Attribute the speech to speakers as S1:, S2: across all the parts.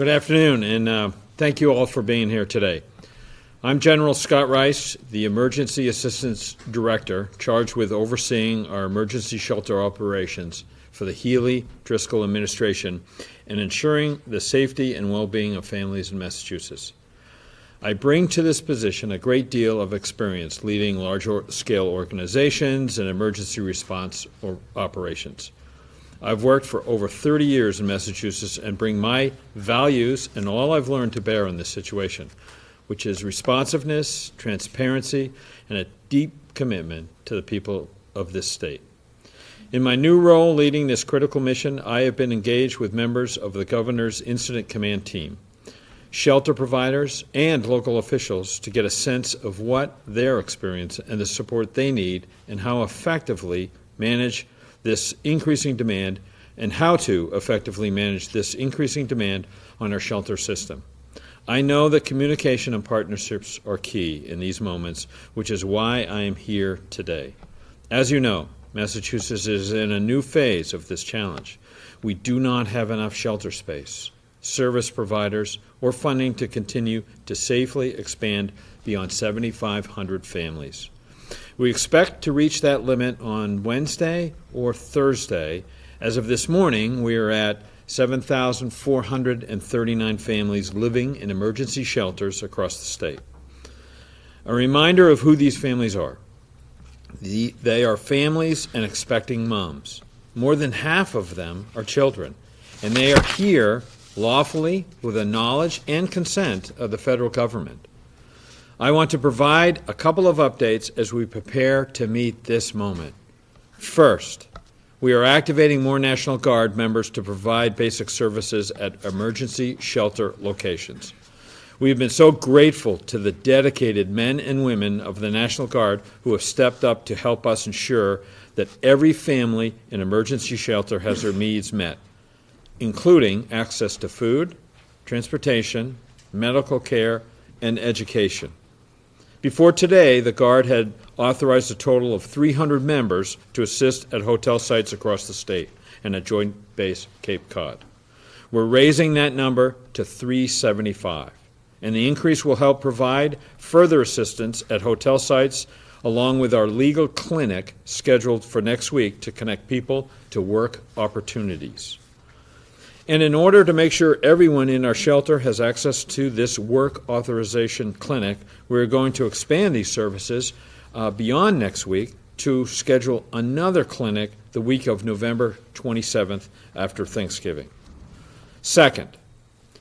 S1: Good afternoon, and thank you all for being here today. I'm General Scott Rice, the Emergency Assistance Director, charged with overseeing our emergency shelter operations for the Healey Driscoll administration and ensuring the safety and well-being of families in Massachusetts. I bring to this position a great deal of experience leading large-scale organizations and emergency response operations. I've worked for over 30 years in Massachusetts and bring my values and all I've learned to bear in this situation, which is responsiveness, transparency, and a deep commitment to the people of this state. In my new role leading this critical mission, I have been engaged with members of the Governor's Incident Command Team, shelter providers, and local officials to get a sense of what their experience and the support they need and how effectively manage this increasing demand and how to effectively manage this increasing demand on our shelter system. I know that communication and partnerships are key in these moments, which is why I am here today. As you know, Massachusetts is in a new phase of this challenge. We do not have enough shelter space, service providers, or funding to continue to safely expand beyond 7,500 families. We expect to reach that limit on Wednesday or Thursday. As of this morning, we are at 7,439 families living in emergency shelters across the state. A reminder of who these families are. They are families and expecting moms. More than half of them are children, and they are here lawfully with the knowledge and consent of the federal government. I want to provide a couple of updates as we prepare to meet this moment. First, we are activating more National Guard members to provide basic services at emergency shelter locations. We have been so grateful to the dedicated men and women of the National Guard who have stepped up to help us ensure that every family in emergency shelter has their needs met, including access to food, transportation, medical care, and education. Before today, the Guard had authorized a total of 300 members to assist at hotel sites across the state and at Joint Base Cape Cod. We're raising that number to 375, and the increase will help provide further assistance at hotel sites along with our legal clinic scheduled for next week to connect people to work opportunities. And in order to make sure everyone in our shelter has access to this work authorization clinic, we're going to expand these services beyond next week to schedule another clinic the week of November 27th after Thanksgiving. Second,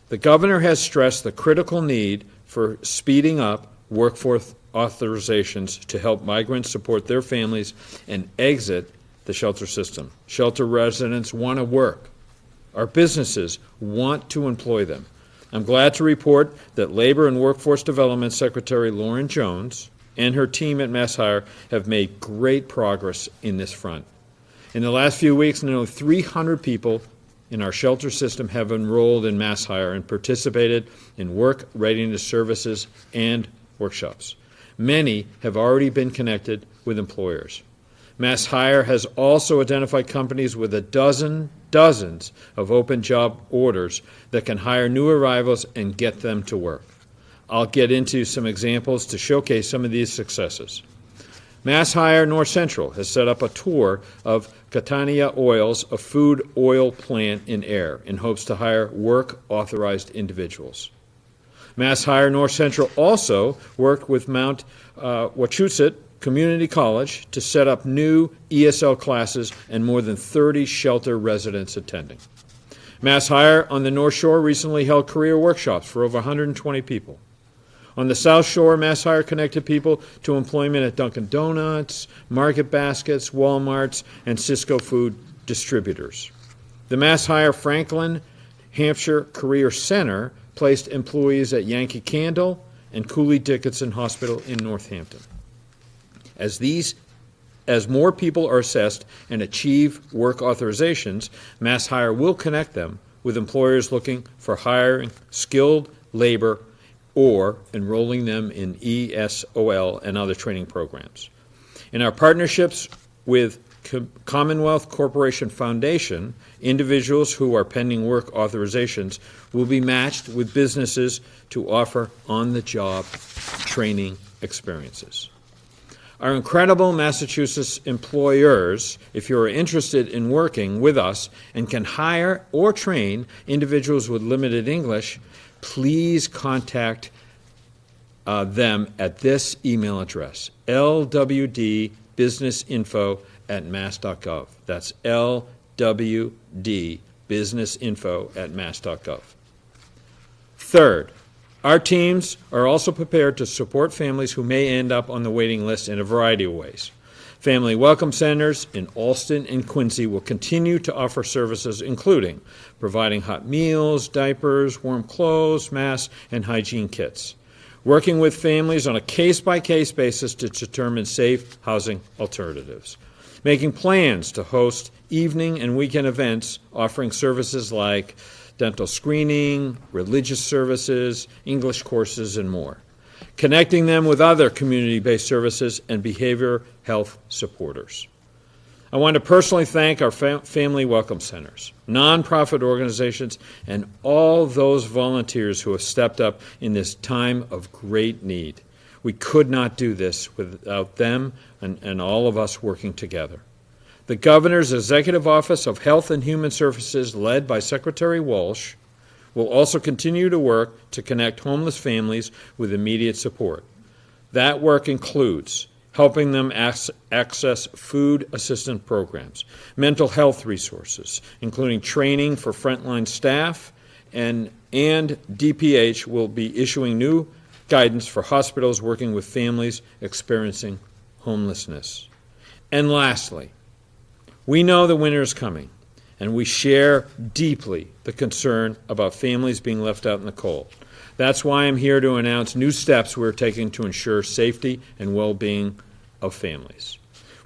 S1: the governor has stressed the critical need for speeding up workforce authorizations to help migrants support their families and exit the shelter system. Shelter residents want to work. Our businesses want to employ them. I'm glad to report that Labor and Workforce Development Secretary Lauren Jones and her team at MassHire have made great progress in this front. In the last few weeks, nearly 300 people in our shelter system have enrolled in MassHire and participated in work readiness services and workshops. Many have already been connected with employers. MassHire has also identified companies with dozens of open job orders that can hire new arrivals and get them to work. I'll get into some examples to showcase some of these successes. MassHire North Central has set up a tour of Catania Oils, a food oil plant in Air, in hopes to hire work-authorized individuals. MassHire North Central also worked with Mount Wachusett Community College to set up new ESL classes and more than 30 shelter residents attending. MassHire on the North Shore recently held career workshops for over 120 people. On the South Shore, MassHire connected people to employment at Dunkin' Donuts, Market Baskets, Walmarts, and Cisco food distributors. The MassHire Franklin, Hampshire Career Center placed employees at Yankee Candle and Cooley Dickinson Hospital in Northampton. As more people are assessed and achieve work authorizations, MassHire will connect them with employers looking for hiring skilled labor or enrolling them in ESOL and other training programs. In our partnerships with Commonwealth Corporation Foundation, individuals who are pending work authorizations will be matched with businesses to offer on-the-job training experiences. Our incredible Massachusetts employers, if you're interested in working with us and can hire or train individuals with limited English, please contact them at this email address, lwdbusinessinfo@mass.gov. That's lwdbusinessinfo@mass.gov. Third, our teams are also prepared to support families who may end up on the waiting list in a variety of ways. Family Welcome Centers in Alston and Quincy will continue to offer services including providing hot meals, diapers, warm clothes, masks, and hygiene kits, working with families on a case-by-case basis to determine safe housing alternatives, making plans to host evening and weekend events offering services like dental screening, religious services, English courses, and more, connecting them with other community-based services and behavioral health supporters. I want to personally thank our Family Welcome Centers, nonprofit organizations, and all those volunteers who have stepped up in this time of great need. We could not do this without them and all of us working together. The Governor's Executive Office of Health and Human Services, led by Secretary Walsh, will also continue to work to connect homeless families with immediate support. That work includes helping them access food assistance programs, mental health resources, including training for frontline staff, and DPH will be issuing new guidance for hospitals working with families experiencing homelessness. And lastly, we know the winter is coming, and we share deeply the concern about families being left out in the cold. That's why I'm here to announce new steps we're taking to ensure safety and well-being of families.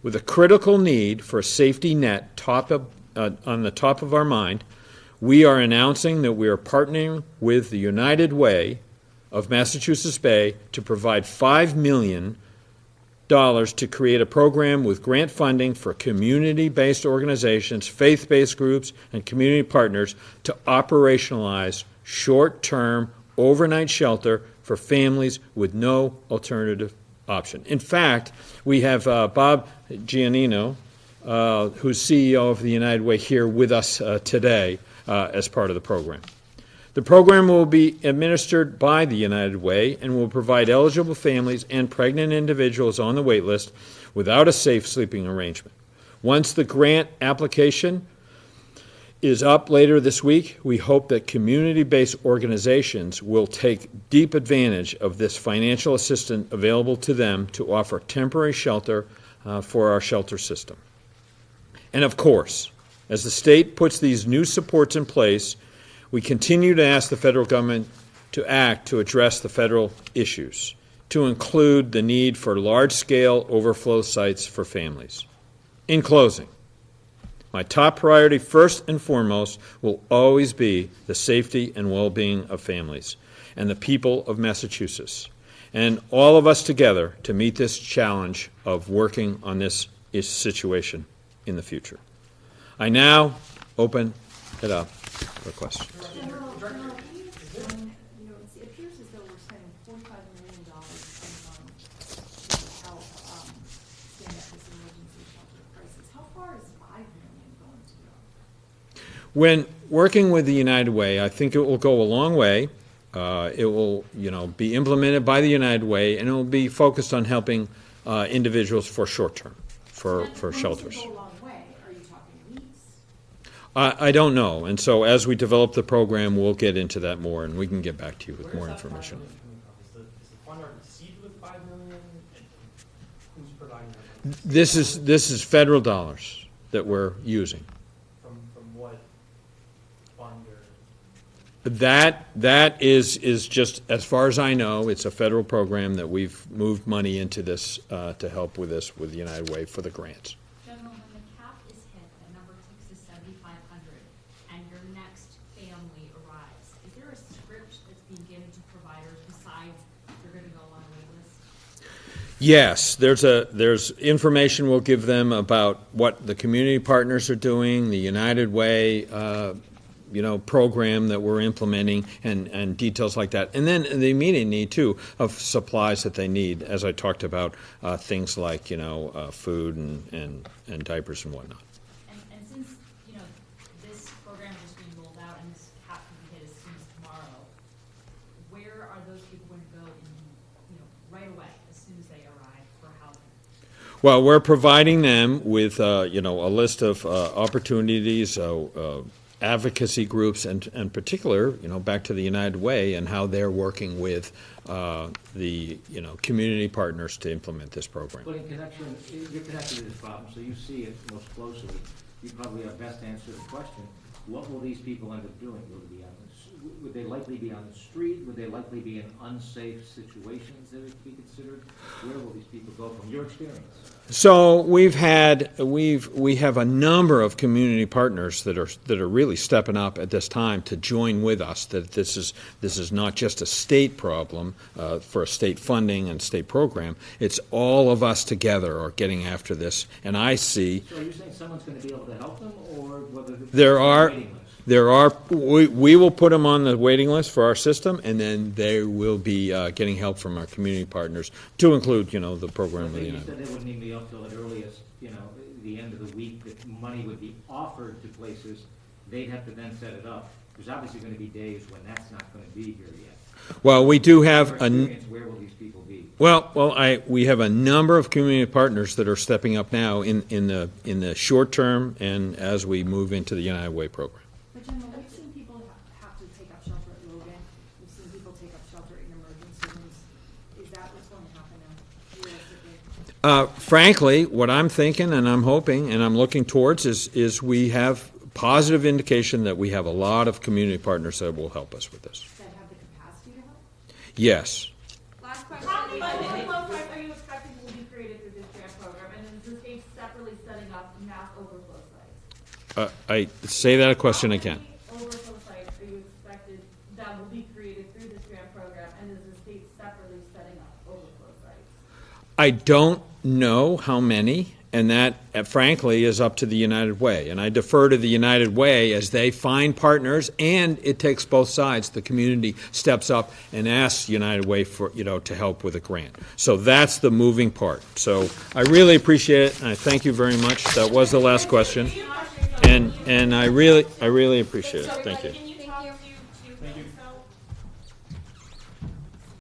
S1: With a critical need for a safety net on the top of our mind, we are announcing that we are partnering with the United Way of Massachusetts Bay to provide $5 million to create a program with grant funding for community-based organizations, faith-based groups, and community partners to operationalize short-term overnight shelter for families with no alternative option. In fact, we have Bob Giannino, who's CEO of the United Way, here with us today as part of the program. The program will be administered by the United Way and will provide eligible families and pregnant individuals on the wait list without a safe sleeping arrangement. Once the grant application is up later this week, we hope that community-based organizations will take deep advantage of this financial assistance available to them to offer temporary shelter for our shelter system. And of course, as the state puts these new supports in place, we continue to ask the federal government to act to address the federal issues, to include the need for large-scale overflow sites for families. In closing, my top priority, first and foremost, will always be the safety and well-being of families and the people of Massachusetts, and all of us together to meet this challenge of working on this situation in the future. I now open it up for questions.
S2: It appears as though we're spending $45 million to help stand up this emergency shelter crisis. How far is $5 million going to go?
S1: When working with the United Way, I think it will go a long way. It will, be implemented by the United Way, and it will be focused on helping individuals for short term, for shelters.
S2: Go a long way. Are you talking weeks?
S1: I don't know, and so as we develop the program, we'll get into that more, and we can get back to you with more information.
S3: Is the fund already seeded with $5 million? Who's providing that?
S1: This is federal dollars that we're using.
S3: From what fund or?
S1: That is just, as far as I know, it's a federal program that we've moved money into this to help with this with United Way for the grants.
S4: General, when the cap is hit, the number takes to 7,500, and your next family arrives, is there a script that's being given to providers besides they're going to go on a wait list?
S1: Yes, there's information we'll give them about what the community partners are doing, the United Way, program that we're implementing, and details like that. And then the immediate need, too, of supplies that they need, as I talked about, things like, food and diapers and whatnot.
S4: And since, this program is being rolled out and this cap can be hit as soon as tomorrow, where are those people going to go right away, as soon as they arrive for housing?
S1: Well, we're providing them with, a list of opportunities, advocacy groups, and in particular, back to the United Way and how they're working with the, community partners to implement this program.
S5: But in connection, you're connected to this problem, so you see it most closely. You probably have best answer the question, what will these people end up doing? Would they likely be on the street? Would they likely be in unsafe situations that would be considered? Where will these people go from your experience?
S1: So we have a number of community partners that are really stepping up at this time to join with us. That this is not just a state problem for a state funding and state program. It's all of us together are getting after this. And I see
S5: So are you saying someone's going to be able to help them, or whether
S1: there are.
S5: waiting list?
S1: We will put them on the waiting list for our system, and then they will be getting help from our community partners to include, the program
S5: I
S1: with the
S5: think you
S1: United.
S5: said they wouldn't even be up till at earliest, the end of the week, that money would be offered to places. They'd have to then set it up. There's obviously going to be days when that's not going to be here yet.
S1: Well, we do have
S5: Your
S1: a.
S5: experience, where will these people be?
S1: We have a number of community partners that are stepping up now in the short term and as we move into the United Way program.
S2: But General, we've seen people have to take up shelter at Logan. We've seen people take up shelter in emergency rooms. Is that what's going to happen now, realistically?
S1: Frankly, what I'm thinking and I'm hoping and I'm looking towards is we have positive indication that we have a lot of community partners that will help us with this.
S2: That have the capacity to help?
S1: Yes.
S6: Last question.
S7: How many overflow sites are you expecting will be created through this grant program? And is the state separately setting up mass overflow sites?
S1: I say that question again.
S7: How many overflow sites are you expected that will be created through this grant program? And is the state separately setting up overflow sites?
S1: I don't know how many, and that, frankly, is up to the United Way. And I defer to the United Way as they find partners, and it takes both sides. The community steps up and asks United Way for, to help with a grant. So that's the moving part. So I really appreciate it, and I thank you very much. That was the last question. And I really appreciate it. Thank you.